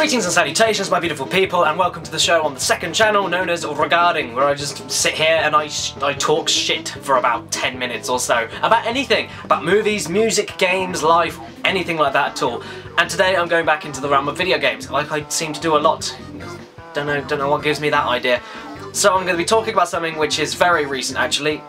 Greetings and salutations, my beautiful people, and welcome to the show on the second channel known as Regarding, where I just sit here and I talk shit for about 10 minutes or so about anything, about movies, music, games, life, anything like that at all. And today I'm going back into the realm of video games, like I seem to do a lot. Don't know what gives me that idea. So I'm going to be talking about something which is very recent, actually.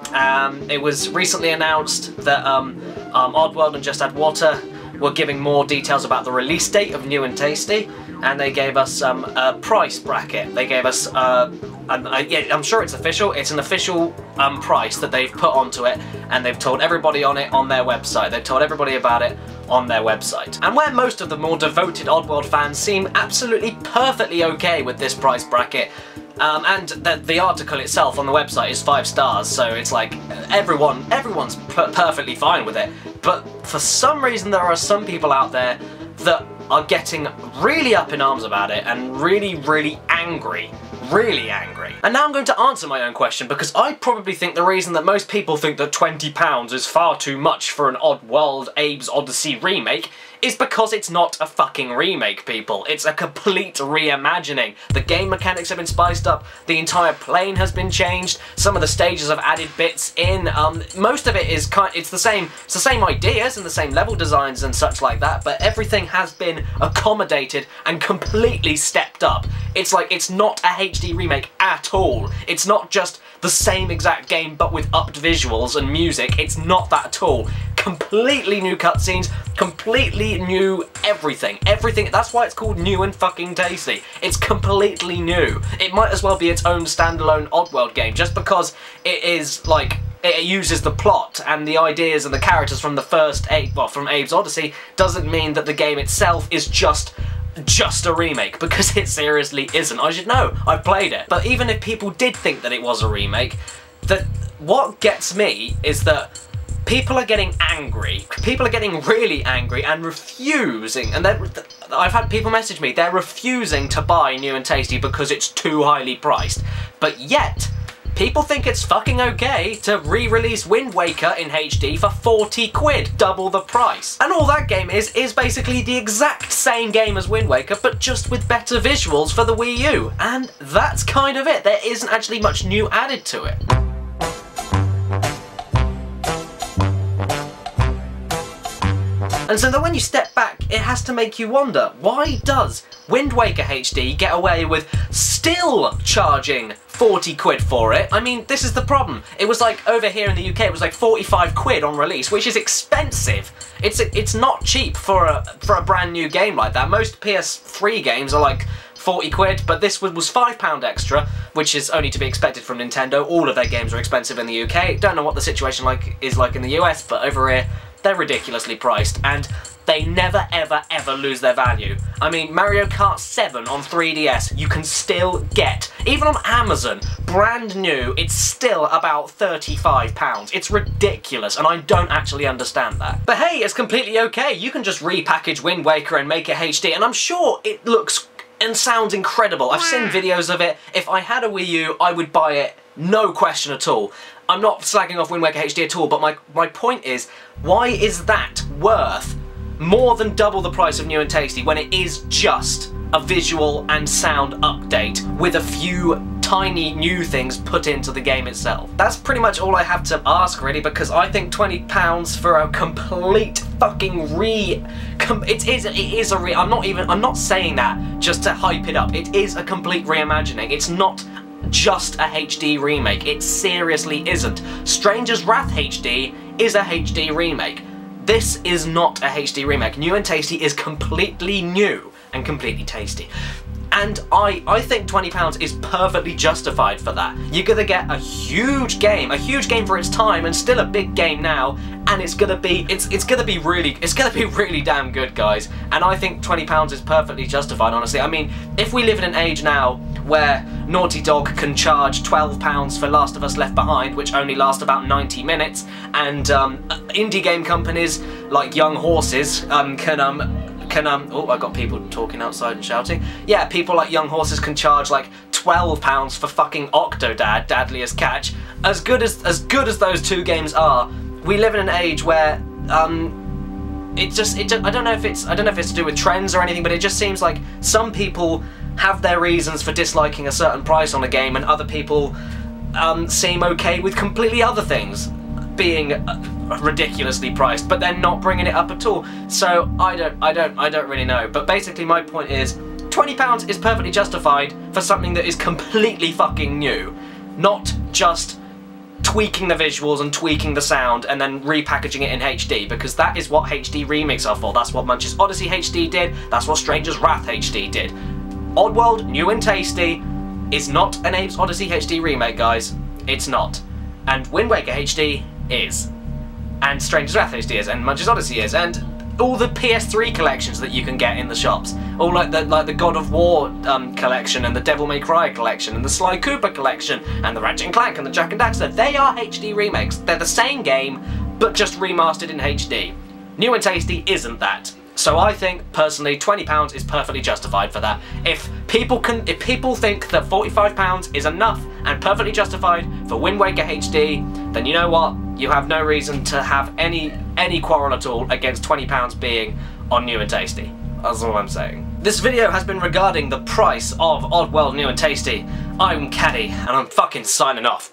It was recently announced that Oddworld and Just Add Water were giving more details about the release date of New and Tasty, and they gave us a price bracket. They gave us, yeah, I'm sure it's official. It's an official price that they've put onto it, and they've told everybody on it on their website. They've told everybody about it on their website. And where most of the more devoted Oddworld fans seem absolutely perfectly okay with this price bracket, and the article itself on the website is 5 stars, so it's like everyone's perfectly fine with it. But for some reason there are some people out there that are getting really up in arms about it and really angry. Really angry. And now I'm going to answer my own question, because I probably think the reason that most people think that £20 is far too much for an Oddworld Abe's Odyssey remake is because it's not a fucking remake, people. It's a complete reimagining. The game mechanics have been spiced up, the entire plane has been changed, some of the stages have added bits in, most of it is it's the same ideas and the same level designs and such like that, but everything has been accommodated and completely stepped up. It's like, it's not a HD remake at all. It's not just the same exact game but with upped visuals and music. It's not that at all. Completely new cutscenes, completely new everything. Everything, that's why it's called New and fucking Tasty. It's completely new. It might as well be its own standalone Oddworld game, just because it is like, it uses the plot and the ideas and the characters from the first from Abe's Odyssey, doesn't mean that the game itself is just a remake, because it seriously isn't. I should know, I've played it. But even if people did think that it was a remake, what gets me is that people are getting angry. People are getting really angry and refusing, and I've had people message me, they're refusing to buy New and Tasty because it's too highly priced. But yet, people think it's fucking okay to re-release Wind Waker in HD for 40 quid, double the price. And all that game is basically the exact same game as Wind Waker, but just with better visuals for the Wii U. And that's kind of it. There isn't actually much new added to it. And so then when you step back, it has to make you wonder, why does Wind Waker HD get away with still charging 40 quid for it? I mean, this is the problem. It was like, over here in the UK, it was like 45 quid on release, which is expensive. It's not cheap for a brand new game like that. Most PS3 games are like 40 quid, but this was £5 extra, which is only to be expected from Nintendo. All of their games are expensive in the UK. Don't know what the situation is like in the US, but over here, they're ridiculously priced, and they never ever lose their value. I mean, Mario Kart 7 on 3DS, you can still get, even on Amazon, brand new, it's still about £35. It's ridiculous, and I don't actually understand that. But hey, it's completely okay. You can just repackage Wind Waker and make it HD, and I'm sure it looks and sounds incredible. I've seen videos of it. If I had a Wii U, I would buy it, no question at all. I'm not slagging off Wind Waker HD at all, but my point is, why is that worth more than double the price of New and Tasty when it is just a visual and sound update with a few tiny new things put into the game itself? That's pretty much all I have to ask, really, because I think £20 for a complete fucking I'm not saying that just to hype it up. It is a complete reimagining. It's not just a HD remake. It seriously isn't. Stranger's Wrath HD is a HD remake. This is not a HD remake. New and Tasty is completely new and completely tasty. And I think £20 is perfectly justified for that. You're gonna get a huge game for its time, and still a big game now, and it's gonna be really damn good, guys. And I think £20 is perfectly justified, honestly. I mean, if we live in an age now where Naughty Dog can charge £12 for Last of Us Left Behind, which only lasts about 90 minutes, and indie game companies like Young Horses oh, I got people talking outside and shouting. Yeah, people like Young Horses can charge like £12 for fucking Octodad, Dadliest Catch. As good as those two games are, we live in an age where I don't know if it's to do with trends or anything, but it just seems like some people have their reasons for disliking a certain price on a game, and other people seem okay with completely other things being ridiculously priced, but they're not bringing it up at all. So I don't really know. But basically my point is, £20 is perfectly justified for something that is completely fucking new, not just tweaking the visuals and tweaking the sound and then repackaging it in HD, because that is what HD remakes are for. That's what Munch's Odyssey HD did, that's what Stranger's Wrath HD did. Oddworld, new and tasty, is not an Abe's Odyssey HD remake, guys. It's not. And Wind Waker HD is. And Stranger's Wrath HD is, and Munch's Odyssey is, and all the PS3 collections that you can get in the shops. All like the God of War collection, and the Devil May Cry collection, and the Sly Cooper collection, and the Ratchet & Clank, and the Jak and Daxter. They are HD remakes. They're the same game, but just remastered in HD. New and tasty isn't that. So I think, personally, £20 is perfectly justified for that. If people think that £45 is enough and perfectly justified for Wind Waker HD, then you know what? You have no reason to have any quarrel at all against £20 being on New and Tasty. That's all I'm saying. This video has been regarding the price of Oddworld New and Tasty. I'm Caddy, and I'm fucking signing off.